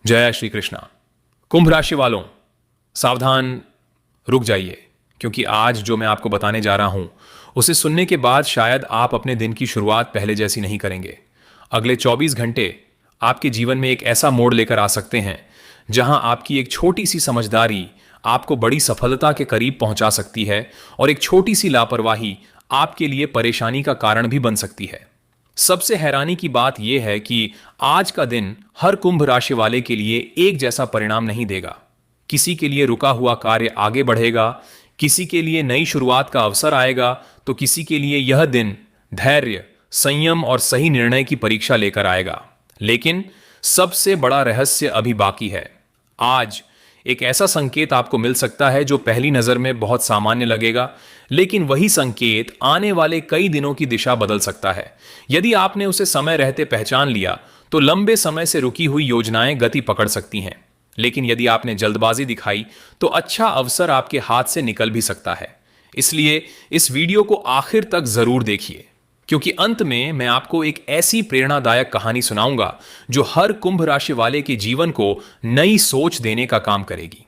जय श्री कृष्णा। कुंभ राशि वालों, सावधान, रुक जाइए, क्योंकि आज जो मैं आपको बताने जा रहा हूं उसे सुनने के बाद शायद आप अपने दिन की शुरुआत पहले जैसी नहीं करेंगे। अगले 24 घंटे आपके जीवन में एक ऐसा मोड़ लेकर आ सकते हैं जहां आपकी एक छोटी सी समझदारी आपको बड़ी सफलता के करीब पहुंचा सकती है और एक छोटी सी लापरवाही आपके लिए परेशानी का कारण भी बन सकती है। सबसे हैरानी की बात यह है कि आज का दिन हर कुंभ राशि वाले के लिए एक जैसा परिणाम नहीं देगा। किसी के लिए रुका हुआ कार्य आगे बढ़ेगा, किसी के लिए नई शुरुआत का अवसर आएगा, तो किसी के लिए यह दिन धैर्य, संयम और सही निर्णय की परीक्षा लेकर आएगा। लेकिन सबसे बड़ा रहस्य अभी बाकी है। आज एक ऐसा संकेत आपको मिल सकता है जो पहली नजर में बहुत सामान्य लगेगा, लेकिन वही संकेत आने वाले कई दिनों की दिशा बदल सकता है। यदि आपने उसे समय रहते पहचान लिया तो लंबे समय से रुकी हुई योजनाएं गति पकड़ सकती हैं। लेकिन यदि आपने जल्दबाजी दिखाई तो अच्छा अवसर आपके हाथ से निकल भी सकता है। इसलिए इस वीडियो को आखिर तक जरूर देखिए, क्योंकि अंत में मैं आपको एक ऐसी प्रेरणादायक कहानी सुनाऊंगा जो हर कुंभ राशि वाले के जीवन को नई सोच देने का काम करेगी।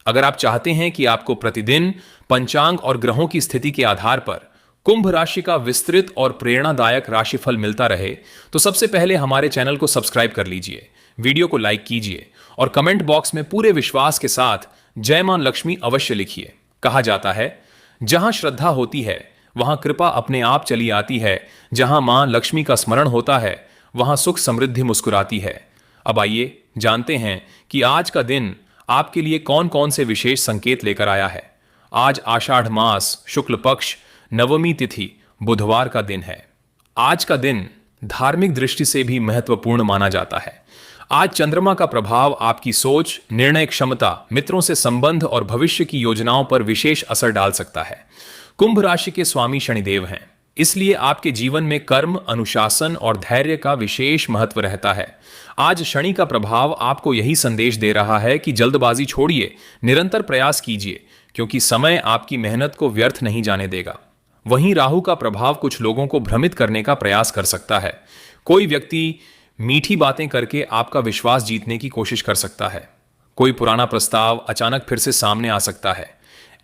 अगर आप चाहते हैं कि आपको प्रतिदिन पंचांग और ग्रहों की स्थिति के आधार पर कुंभ राशि का विस्तृत और प्रेरणादायक राशिफल मिलता रहे, तो सबसे पहले हमारे चैनल को सब्सक्राइब कर लीजिए, वीडियो को लाइक कीजिए और कमेंट बॉक्स में पूरे विश्वास के साथ जय मां लक्ष्मी अवश्य लिखिए। कहा जाता है, जहां श्रद्धा होती है वहां कृपा अपने आप चली आती है, जहां मां लक्ष्मी का स्मरण होता है वहां सुख समृद्धि मुस्कुराती है। अब आइए जानते हैं कि आज का दिन आपके लिए कौन कौन से विशेष संकेत लेकर आया है। आज आषाढ़ मास शुक्ल पक्ष नवमी तिथि बुधवार का दिन है। आज का दिन धार्मिक दृष्टि से भी महत्वपूर्ण माना जाता है। आज चंद्रमा का प्रभाव आपकी सोच, निर्णय क्षमता, मित्रों से संबंध और भविष्य की योजनाओं पर विशेष असर डाल सकता है। कुंभ राशि के स्वामी शनिदेव हैं, इसलिए आपके जीवन में कर्म, अनुशासन और धैर्य का विशेष महत्व रहता है। आज शनि का प्रभाव आपको यही संदेश दे रहा है कि जल्दबाजी छोड़िए, निरंतर प्रयास कीजिए, क्योंकि समय आपकी मेहनत को व्यर्थ नहीं जाने देगा। वहीं राहु का प्रभाव कुछ लोगों को भ्रमित करने का प्रयास कर सकता है। कोई व्यक्ति मीठी बातें करके आपका विश्वास जीतने की कोशिश कर सकता है। कोई पुराना प्रस्ताव अचानक फिर से सामने आ सकता है।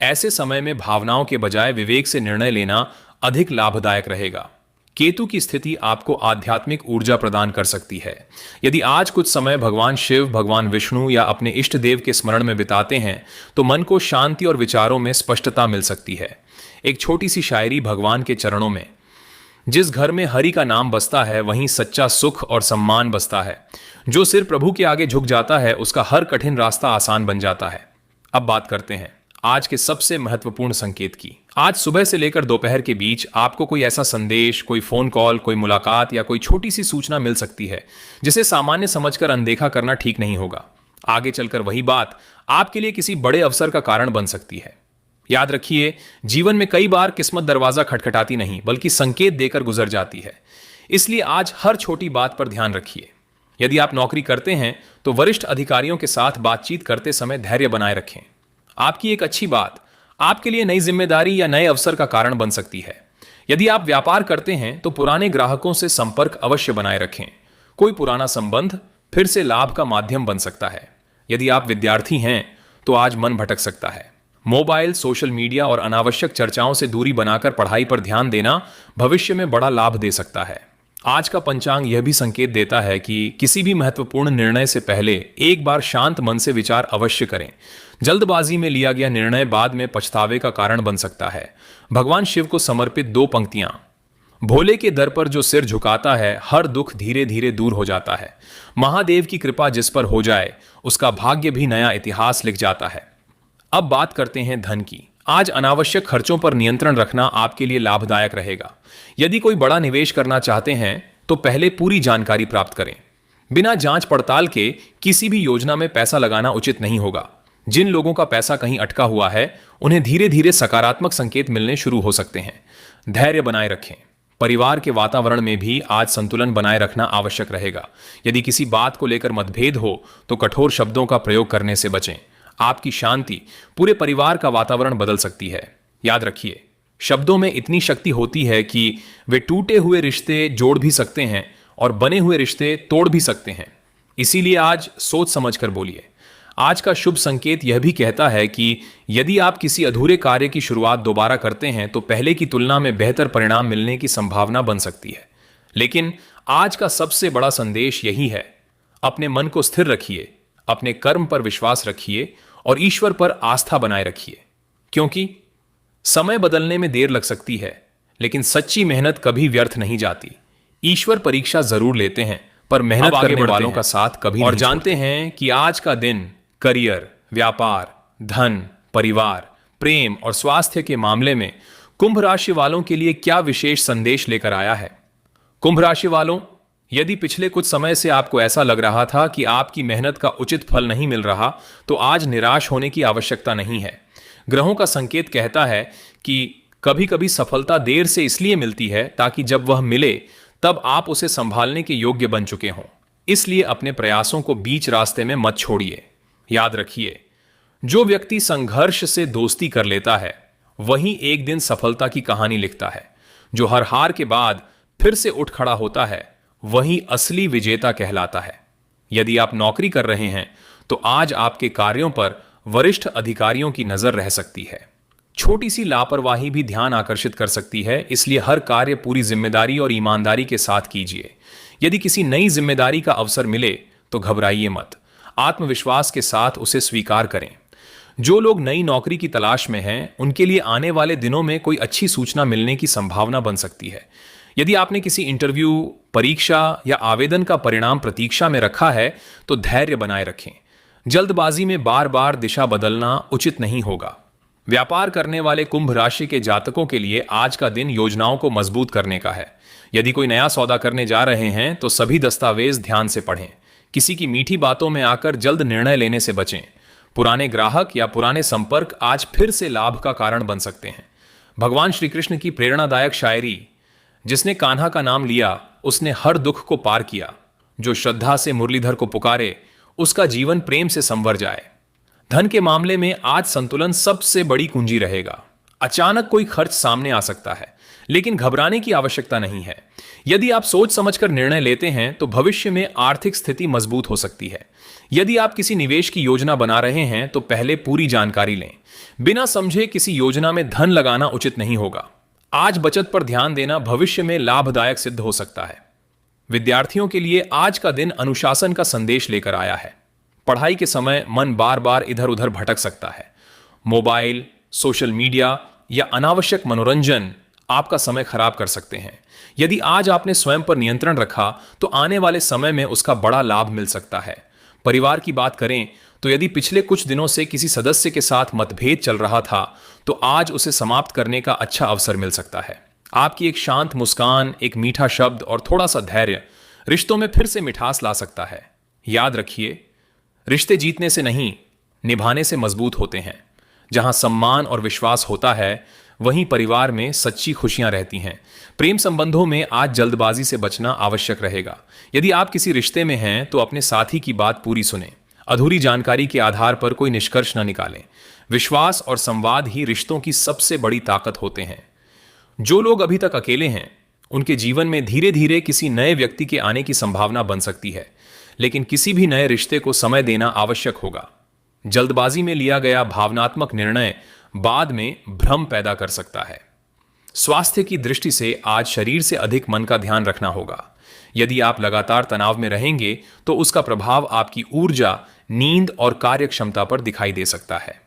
ऐसे समय में भावनाओं के बजाय विवेक से निर्णय लेना अधिक लाभदायक रहेगा। केतु की स्थिति आपको आध्यात्मिक ऊर्जा प्रदान कर सकती है। यदि आज कुछ समय भगवान शिव, भगवान विष्णु या अपने इष्ट देव के स्मरण में बिताते हैं तो मन को शांति और विचारों में स्पष्टता मिल सकती है। एक छोटी सी शायरी भगवान के चरणों में, जिस घर में हरि का नाम बसता है वहीं सच्चा सुख और सम्मान बसता है। जो सिर प्रभु के आगे झुक जाता है उसका हर कठिन रास्ता आसान बन जाता है। अब बात करते हैं आज के सबसे महत्वपूर्ण संकेत की। आज सुबह से लेकर दोपहर के बीच आपको कोई ऐसा संदेश, कोई फोन कॉल, कोई मुलाकात या कोई छोटी सी सूचना मिल सकती है जिसे सामान्य समझकर अनदेखा करना ठीक नहीं होगा। आगे चलकर वही बात आपके लिए किसी बड़े अवसर का कारण बन सकती है। याद रखिए, जीवन में कई बार किस्मत दरवाजा खटखटाती नहीं बल्कि संकेत देकर गुजर जाती है। इसलिए आज हर छोटी बात पर ध्यान रखिए। यदि आप नौकरी करते हैं तो वरिष्ठ अधिकारियों के साथ बातचीत करते समय धैर्य बनाए रखें। आपकी एक अच्छी बात आपके लिए नई जिम्मेदारी या नए अवसर का कारण बन सकती है। यदि आप व्यापार करते हैं तो पुराने ग्राहकों से संपर्क अवश्य बनाए रखें। कोई पुराना संबंध फिर से लाभ का माध्यम बन सकता है। यदि आप विद्यार्थी हैं तो आज मन भटक सकता है। मोबाइल, सोशल मीडिया और अनावश्यक चर्चाओं से दूरी बनाकर पढ़ाई पर ध्यान देना भविष्य में बड़ा लाभ दे सकता है। आज का पंचांग यह भी संकेत देता है कि किसी भी महत्वपूर्ण निर्णय से पहले एक बार शांत मन से विचार अवश्य करें। जल्दबाजी में लिया गया निर्णय बाद में पछतावे का कारण बन सकता है। भगवान शिव को समर्पित 2 पंक्तियां, भोले के दर पर जो सिर झुकाता है हर दुख धीरे धीरे दूर हो जाता है। महादेव की कृपा जिस पर हो जाए उसका भाग्य भी नया इतिहास लिख जाता है। अब बात करते हैं धन की। आज अनावश्यक खर्चों पर नियंत्रण रखना आपके लिए लाभदायक रहेगा। यदि कोई बड़ा निवेश करना चाहते हैं तो पहले पूरी जानकारी प्राप्त करें। बिना जांच पड़ताल के किसी भी योजना में पैसा लगाना उचित नहीं होगा। जिन लोगों का पैसा कहीं अटका हुआ है उन्हें धीरे धीरे सकारात्मक संकेत मिलने शुरू हो सकते हैं। धैर्य बनाए रखें। परिवार के वातावरण में भी आज संतुलन बनाए रखना आवश्यक रहेगा। यदि किसी बात को लेकर मतभेद हो तो कठोर शब्दों का प्रयोग करने से बचें। आपकी शांति पूरे परिवार का वातावरण बदल सकती है। याद रखिए, शब्दों में इतनी शक्ति होती है कि वे टूटे हुए रिश्ते जोड़ भी सकते हैं और बने हुए रिश्ते तोड़ भी सकते हैं। इसीलिए आज सोच समझकर बोलिए। आज का शुभ संकेत यह भी कहता है कि यदि आप किसी अधूरे कार्य की शुरुआत दोबारा करते हैं तो पहले की तुलना में बेहतर परिणाम मिलने की संभावना बन सकती है। लेकिन आज का सबसे बड़ा संदेश यही है, अपने मन को स्थिर रखिए, अपने कर्म पर विश्वास रखिए और ईश्वर पर आस्था बनाए रखिए। क्योंकि समय बदलने में देर लग सकती है, लेकिन सच्ची मेहनत कभी व्यर्थ नहीं जाती। ईश्वर परीक्षा जरूर लेते हैं, पर मेहनत करने वालों का साथ कभी और नहीं जानते हैं कि आज का दिन करियर, व्यापार, धन, परिवार, प्रेम और स्वास्थ्य के मामले में कुंभ राशि वालों के लिए क्या विशेष संदेश लेकर आया है। कुंभ राशि वालों, यदि पिछले कुछ समय से आपको ऐसा लग रहा था कि आपकी मेहनत का उचित फल नहीं मिल रहा, तो आज निराश होने की आवश्यकता नहीं है। ग्रहों का संकेत कहता है कि कभी कभी सफलता देर से इसलिए मिलती है ताकि जब वह मिले तब आप उसे संभालने के योग्य बन चुके हों। इसलिए अपने प्रयासों को बीच रास्ते में मत छोड़िए। याद रखिए, जो व्यक्ति संघर्ष से दोस्ती कर लेता है वही एक दिन सफलता की कहानी लिखता है। जो हर हार के बाद फिर से उठ खड़ा होता है वही असली विजेता कहलाता है। यदि आप नौकरी कर रहे हैं तो आज आपके कार्यों पर वरिष्ठ अधिकारियों की नजर रह सकती है। छोटी सी लापरवाही भी ध्यान आकर्षित कर सकती है, इसलिए हर कार्य पूरी जिम्मेदारी और ईमानदारी के साथ कीजिए। यदि किसी नई जिम्मेदारी का अवसर मिले तो घबराइए मत, आत्मविश्वास के साथ उसे स्वीकार करें। जो लोग नई नौकरी की तलाश में हैं, उनके लिए आने वाले दिनों में कोई अच्छी सूचना मिलने की संभावना बन सकती है। यदि आपने किसी इंटरव्यू, परीक्षा या आवेदन का परिणाम प्रतीक्षा में रखा है तो धैर्य बनाए रखें। जल्दबाजी में बार बार दिशा बदलना उचित नहीं होगा। व्यापार करने वाले कुंभ राशि के जातकों के लिए आज का दिन योजनाओं को मजबूत करने का है। यदि कोई नया सौदा करने जा रहे हैं तो सभी दस्तावेज ध्यान से पढ़ें। किसी की मीठी बातों में आकर जल्द निर्णय लेने से बचें। पुराने ग्राहक या पुराने संपर्क आज फिर से लाभ का कारण बन सकते हैं। भगवान श्री कृष्ण की प्रेरणादायक शायरी, जिसने कान्हा का नाम लिया उसने हर दुख को पार किया। जो श्रद्धा से मुरलीधर को पुकारे उसका जीवन प्रेम से संवर जाए। धन के मामले में आज संतुलन सबसे बड़ी कुंजी रहेगा। अचानक कोई खर्च सामने आ सकता है, लेकिन घबराने की आवश्यकता नहीं है। यदि आप सोच समझकर निर्णय लेते हैं तो भविष्य में आर्थिक स्थिति मजबूत हो सकती है। यदि आप किसी निवेश की योजना बना रहे हैं तो पहले पूरी जानकारी लें। बिना समझे किसी योजना में धन लगाना उचित नहीं होगा। आज बचत पर ध्यान देना भविष्य में लाभदायक सिद्ध हो सकता है। विद्यार्थियों के लिए आज का दिन अनुशासन का संदेश लेकर आया है। पढ़ाई के समय मन बार बार इधर उधर भटक सकता है। मोबाइल, सोशल मीडिया या अनावश्यक मनोरंजन आपका समय खराब कर सकते हैं। यदि आज आपने स्वयं पर नियंत्रण रखा तो आने वाले समय में उसका बड़ा लाभ मिल सकता है। परिवार की बात करें तो यदि पिछले कुछ दिनों से किसी सदस्य के साथ मतभेद चल रहा था तो आज उसे समाप्त करने का अच्छा अवसर मिल सकता है। आपकी एक शांत मुस्कान, एक मीठा शब्द और थोड़ा सा धैर्य रिश्तों में फिर से मिठास ला सकता है। याद रखिए, रिश्ते जीतने से नहीं, निभाने से मजबूत होते हैं। जहां सम्मान और विश्वास होता है वहीं परिवार में सच्ची खुशियां रहती हैं। प्रेम संबंधों में आज जल्दबाजी से बचना आवश्यक रहेगा। यदि आप किसी रिश्ते में हैं तो अपने साथी की बात पूरी सुनें। अधूरी जानकारी के आधार पर कोई निष्कर्ष न निकालें। विश्वास और संवाद ही रिश्तों की सबसे बड़ी ताकत होते हैं। जो लोग अभी तक अकेले हैं उनके जीवन में धीरे धीरे किसी नए व्यक्ति के आने की संभावना बन सकती है, लेकिन किसी भी नए रिश्ते को समय देना आवश्यक होगा। जल्दबाजी में लिया गया भावनात्मक निर्णय बाद में भ्रम पैदा कर सकता है। स्वास्थ्य की दृष्टि से आज शरीर से अधिक मन का ध्यान रखना होगा। यदि आप लगातार तनाव में रहेंगे तो उसका प्रभाव आपकी ऊर्जा, नींद और कार्य क्षमता पर दिखाई दे सकता है।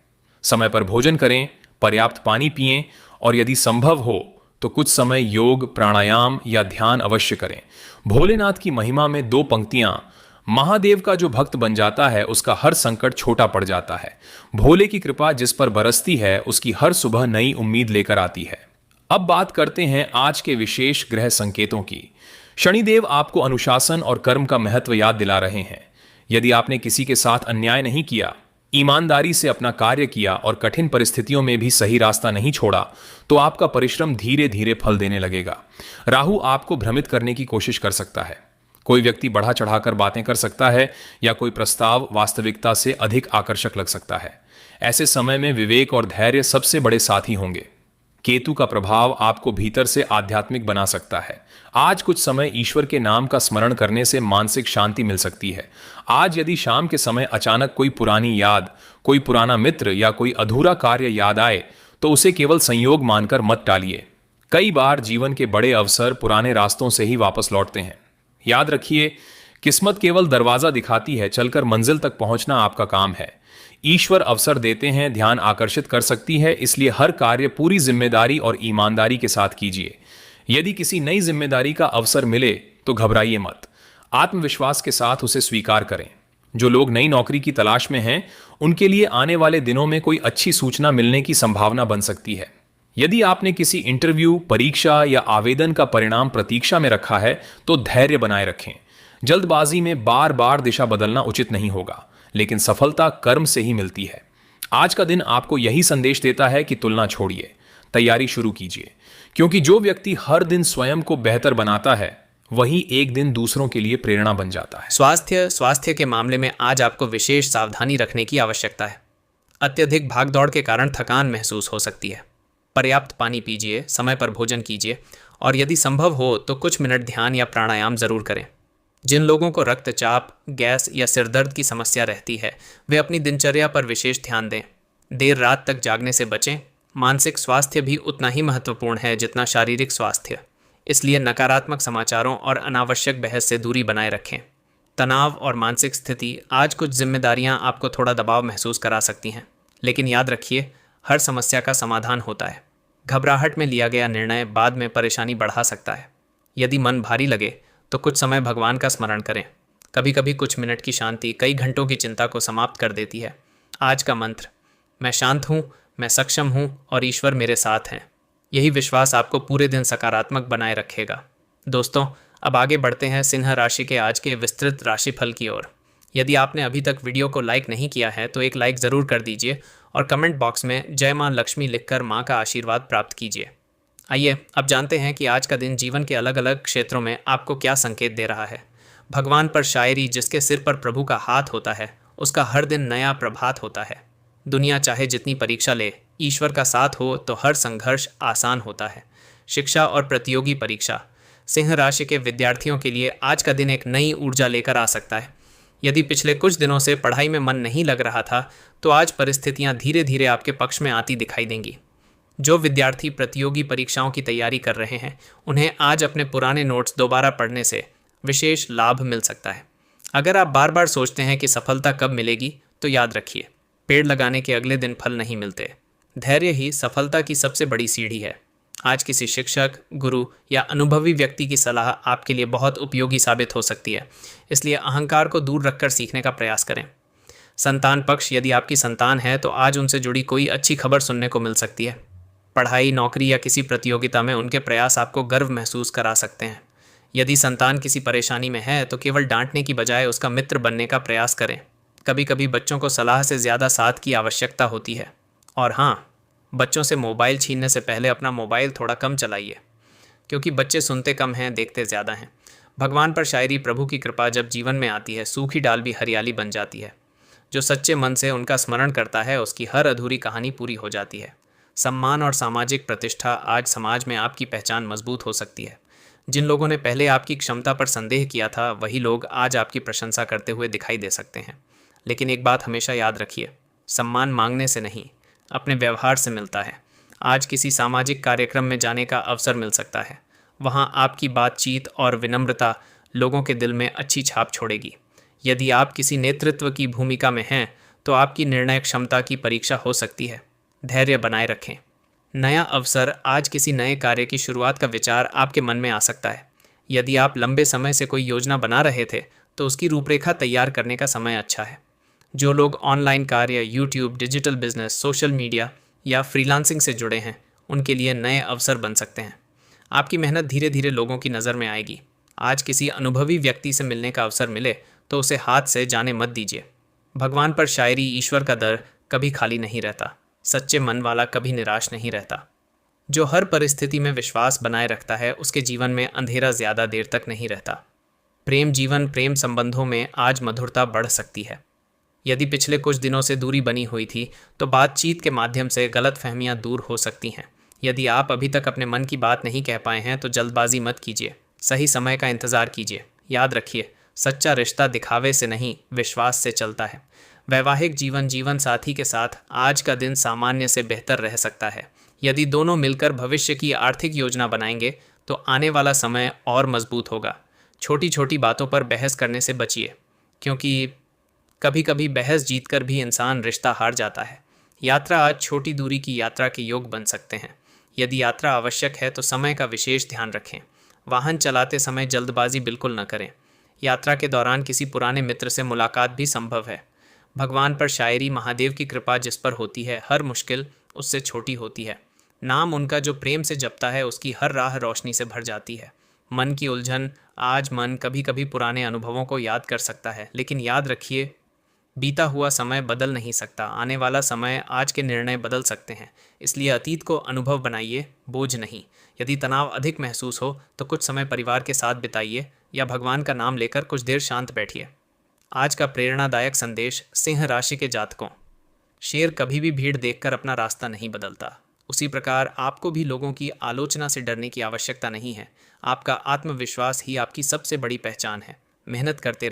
समय पर भोजन करें, पर्याप्त पानी पिएं और यदि संभव हो तो कुछ समय योग, प्राणायाम या ध्यान अवश्य करें। भोलेनाथ की महिमा में 2 पंक्तियां, महादेव का जो भक्त बन जाता है उसका हर संकट छोटा पड़ जाता है। भोले की कृपा जिस पर बरसती है उसकी हर सुबह नई उम्मीद लेकर आती है। अब बात करते हैं आज के विशेष ग्रह संकेतों की। शनिदेव आपको अनुशासन और कर्म का महत्व याद दिला रहे हैं। यदि आपने किसी के साथ अन्याय नहीं किया, ईमानदारी से अपना कार्य किया और कठिन परिस्थितियों में भी सही रास्ता नहीं छोड़ा तो आपका परिश्रम धीरे धीरे फल देने लगेगा। राहु आपको भ्रमित करने की कोशिश कर सकता है। कोई व्यक्ति बढ़ा चढ़ाकर बातें कर सकता है या कोई प्रस्ताव वास्तविकता से अधिक आकर्षक लग सकता है। ऐसे समय में विवेक और धैर्य सबसे बड़े साथी होंगे। केतु का प्रभाव आपको भीतर से आध्यात्मिक बना सकता है। आज कुछ समय ईश्वर के नाम का स्मरण करने से मानसिक शांति मिल सकती है। आज यदि शाम के समय अचानक कोई पुरानी याद, कोई पुराना मित्र या कोई अधूरा कार्य याद आए तो उसे केवल संयोग मानकर मत टालिए। कई बार जीवन के बड़े अवसर पुराने रास्तों से ही वापस लौटते हैं। याद रखिए, किस्मत केवल दरवाजा दिखाती है, चलकर मंजिल तक पहुंचना आपका काम है। ईश्वर अवसर देते हैं, ध्यान आकर्षित कर सकती है, इसलिए हर कार्य पूरी जिम्मेदारी और ईमानदारी के साथ कीजिए। यदि किसी नई जिम्मेदारी का अवसर मिले तो घबराइए मत, आत्मविश्वास के साथ उसे स्वीकार करें। जो लोग नई नौकरी की तलाश में हैं, उनके लिए आने वाले दिनों में कोई अच्छी सूचना मिलने की संभावना बन सकती है। यदि आपने किसी इंटरव्यू, परीक्षा या आवेदन का परिणाम प्रतीक्षा में रखा है तो धैर्य बनाए रखें। जल्दबाजी में बार बार दिशा बदलना उचित नहीं होगा, लेकिन सफलता कर्म से ही मिलती है। आज का दिन आपको यही संदेश देता है कि तुलना छोड़िए, तैयारी शुरू कीजिए, क्योंकि जो व्यक्ति हर दिन स्वयं को बेहतर बनाता है वही एक दिन दूसरों के लिए प्रेरणा बन जाता है। स्वास्थ्य के मामले में आज आपको विशेष सावधानी रखने की आवश्यकता है। अत्यधिक भागदौड़ के कारण थकान महसूस हो सकती है। पर्याप्त पानी पीजिए, समय पर भोजन कीजिए और यदि संभव हो तो कुछ मिनट ध्यान या प्राणायाम जरूर करें। जिन लोगों को रक्तचाप, गैस या सिरदर्द की समस्या रहती है, वे अपनी दिनचर्या पर विशेष ध्यान दें। देर रात तक जागने से बचें। मानसिक स्वास्थ्य भी उतना ही महत्वपूर्ण है जितना शारीरिक स्वास्थ्य, इसलिए नकारात्मक समाचारों और अनावश्यक बहस से दूरी बनाए रखें। तनाव और मानसिक स्थिति, आज कुछ जिम्मेदारियां आपको थोड़ा दबाव महसूस करा सकती हैं, लेकिन याद रखिए, हर समस्या का समाधान होता है। घबराहट में लिया गया निर्णय बाद में परेशानी बढ़ा सकता है। यदि मन भारी लगे तो कुछ समय भगवान का स्मरण करें। कभी कभी कुछ मिनट की शांति कई घंटों की चिंता को समाप्त कर देती है। आज का मंत्र, मैं शांत हूँ, मैं सक्षम हूँ और ईश्वर मेरे साथ हैं। यही विश्वास आपको पूरे दिन सकारात्मक बनाए रखेगा। दोस्तों, अब आगे बढ़ते हैं सिंह राशि के आज के विस्तृत राशिफल की ओर। यदि आपने अभी तक वीडियो को लाइक नहीं किया है तो एक लाइक ज़रूर कर दीजिए और कमेंट बॉक्स में जय मां लक्ष्मी लिखकर मां का आशीर्वाद प्राप्त कीजिए। आइए अब जानते हैं कि आज का दिन जीवन के अलग अलग क्षेत्रों में आपको क्या संकेत दे रहा है। भगवान पर शायरी, जिसके सिर पर प्रभु का हाथ होता है उसका हर दिन नया प्रभात होता है। दुनिया चाहे जितनी परीक्षा ले, ईश्वर का साथ हो तो हर संघर्ष आसान होता है। शिक्षा और प्रतियोगी परीक्षा, सिंह राशि के विद्यार्थियों के लिए आज का दिन एक नई ऊर्जा लेकर आ सकता है। यदि पिछले कुछ दिनों से पढ़ाई में मन नहीं लग रहा था तो आज परिस्थितियां धीरे धीरे आपके पक्ष में आती दिखाई देंगी। जो विद्यार्थी प्रतियोगी परीक्षाओं की तैयारी कर रहे हैं, उन्हें आज अपने पुराने नोट्स दोबारा पढ़ने से विशेष लाभ मिल सकता है। अगर आप बार बार सोचते हैं कि सफलता कब मिलेगी, तो याद रखिए, पेड़ लगाने के अगले दिन फल नहीं मिलते। धैर्य ही सफलता की सबसे बड़ी सीढ़ी है। आज किसी शिक्षक, गुरु या अनुभवी व्यक्ति की सलाह आपके लिए बहुत उपयोगी साबित हो सकती है, इसलिए अहंकार को दूर रखकर सीखने का प्रयास करें। संतान पक्ष, यदि आपकी संतान है तो आज उनसे जुड़ी कोई अच्छी खबर सुनने को मिल सकती है। पढ़ाई, नौकरी या किसी प्रतियोगिता में उनके प्रयास आपको गर्व महसूस करा सकते हैं। यदि संतान किसी परेशानी में है तो केवल डांटने की बजाय उसका मित्र बनने का प्रयास करें। कभी कभी बच्चों को सलाह से ज़्यादा साथ की आवश्यकता होती है। और हाँ, बच्चों से मोबाइल छीनने से पहले अपना मोबाइल थोड़ा कम चलाइए, क्योंकि बच्चे सुनते कम हैं, देखते ज़्यादा हैं। भगवान पर शायरी, प्रभु की कृपा जब जीवन में आती है, सूखी डाल भी हरियाली बन जाती है। जो सच्चे मन से उनका स्मरण करता है, उसकी हर अधूरी कहानी पूरी हो जाती है। सम्मान और सामाजिक प्रतिष्ठा, आज समाज में आपकी पहचान मजबूत हो सकती है। जिन लोगों ने पहले आपकी क्षमता पर संदेह किया था, वही लोग आज आपकी प्रशंसा करते हुए दिखाई दे सकते हैं। लेकिन एक बात हमेशा याद रखिए, सम्मान मांगने से नहीं, अपने व्यवहार से मिलता है। आज किसी सामाजिक कार्यक्रम में जाने का अवसर मिल सकता है। वहाँ आपकी बातचीत और विनम्रता लोगों के दिल में अच्छी छाप छोड़ेगी। यदि आप किसी नेतृत्व की भूमिका में हैं तो आपकी निर्णय क्षमता की परीक्षा हो सकती है। धैर्य बनाए रखें। नया अवसर, आज किसी नए कार्य की शुरुआत का विचार आपके मन में आ सकता है। यदि आप लंबे समय से कोई योजना बना रहे थे तो उसकी रूपरेखा तैयार करने का समय अच्छा है। जो लोग ऑनलाइन कार्य, YouTube, digital business, social media या फ्रीलांसिंग से जुड़े हैं, उनके लिए नए अवसर बन सकते हैं। आपकी मेहनत धीरे धीरे लोगों की नज़र में आएगी। आज किसी अनुभवी व्यक्ति से मिलने का अवसर मिले तो उसे हाथ से जाने मत दीजिए। भगवान पर शायरी, ईश्वर का दर कभी खाली नहीं रहता। सच्चे मन वाला कभी निराश नहीं रहता। जो हर परिस्थिति में विश्वास बनाए रखता है, उसके जीवन में अंधेरा ज़्यादा देर तक नहीं रहता। प्रेम जीवन, प्रेम संबंधों में आज मधुरता बढ़ सकती है। यदि पिछले कुछ दिनों से दूरी बनी हुई थी तो बातचीत के माध्यम से गलतफहमियां दूर हो सकती हैं। यदि आप अभी तक अपने मन की बात नहीं कह पाए हैं तो जल्दबाजी मत कीजिए, सही समय का इंतज़ार कीजिए। याद रखिए, सच्चा रिश्ता दिखावे से नहीं, विश्वास से चलता है। वैवाहिक जीवन जीवन साथी के साथ आज का दिन सामान्य से बेहतर रह सकता है। यदि दोनों मिलकर भविष्य की आर्थिक योजना बनाएंगे तो आने वाला समय और मजबूत होगा। छोटी छोटी बातों पर बहस करने से बचिए, क्योंकि कभी कभी बहस जीतकर भी इंसान रिश्ता हार जाता है। यात्रा आज छोटी दूरी की यात्रा के योग बन सकते हैं। यदि यात्रा आवश्यक है तो समय का विशेष ध्यान रखें। वाहन चलाते समय जल्दबाजी बिल्कुल न करें। यात्रा के दौरान किसी पुराने मित्र से मुलाकात भी संभव है। भगवान पर शायरी, महादेव की कृपा जिस पर होती है, हर मुश्किल उससे छोटी होती है। नाम उनका जो प्रेम से जपता है, उसकी हर राह रोशनी से भर जाती है। मन की उलझन, आज मन कभी कभी पुराने अनुभवों को याद कर सकता है, लेकिन याद रखिए, बीता हुआ समय बदल नहीं सकता। आने वाला समय आज के निर्णय बदल सकते हैं। इसलिए अतीत को अनुभव बनाइए, बोझ नहीं। यदि तनाव अधिक महसूस हो तो कुछ समय परिवार के साथ बिताइए या भगवान का नाम लेकर कुछ देर शांत बैठिए। आज का प्रेरणादायक संदेश सिंह राशि के जातकों। शेर कभी भी भीड़ देखकर अपना रास्ता नहीं बदलता। उसी प्रकार आपको भी लोगों की आलोचना से डरने की आवश्यकता नहीं है। आपका आत्मविश्वास ही आपकी सबसे बड़ी पहचान है। मेहनत करते रहिए।